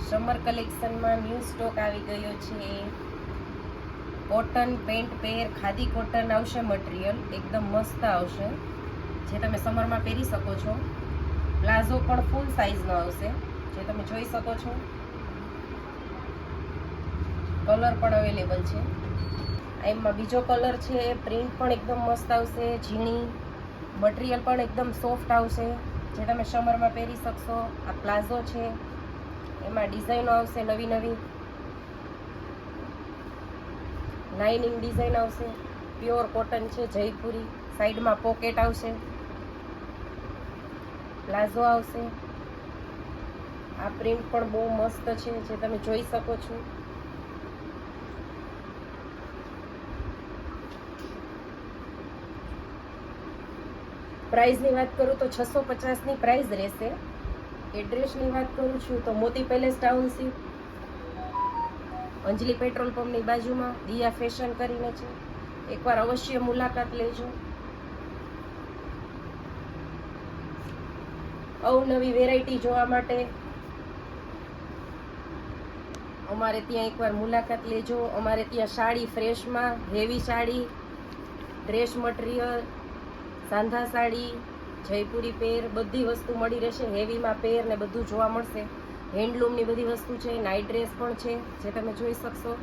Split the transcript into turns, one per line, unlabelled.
Summer કલેક્શનમાં new stock આવી ગયો છે. કોટન પેન્ટ પેર ખાદી કોટન આવશે. મટીરિયલ એકદમ મસ્ત આવશે, જે તમે સમરમાં પહેરી શકો છો. પ્લાઝો પણ ફૂલ સાઇઝનો આવશે, જે તમે જોઈ શકો છો. કલર પણ અવેલેબલ છે. એમાં બીજો કલર છે. પ્રિન્ટ પણ એકદમ મસ્ત આવશે, ઝીણી. મટીરિયલ પણ એકદમ સોફ્ટ આવશે, જે તમે સમરમાં પહેરી શકશો. આ પ્લાઝો છે, એમાં ડિઝાઇનો આવશે નવી નવી. લાઇનિંગ ડિઝાઇન આવશે. પ્યોર કોટન છે, જયપુરી. સાઈડમાં પોકેટ આવશે. પ્લાઝો આવશે. આ પ્રિન્ટ પણ બહુ મસ્ત છે, જે તમે જોઈ શકો છો. પ્રાઇઝની વાત કરું તો 650ની પ્રાઇઝ રહેશે. એડ્રેસની વાત કરું છું તો મોતી પેલેસ ટાઉનશીપ, અંજલિ પેટ્રોલ પંપની બાજુમાં દિયા ફેશન કરીને છે. એકવાર અવશ્ય મુલાકાત લેજો. અવનવી વેરાયટી જોવા માટે અમારે ત્યાં એકવાર મુલાકાત લેજો. અમારે ત્યાં સાડી ફ્રેશમાં, હેવી સાડી, ડ્રેસ મટીરિયલ, સાંધા સાડી, જયપુરી પેર બધી વસ્તુ મળી રહેશે. હેવીમાં પેર ને બધું જોવા મળશે. હેન્ડલૂમની બધી વસ્તુ છે. નાઇટ ડ્રેસ પણ છે, જે તમે જોઈ શકશો.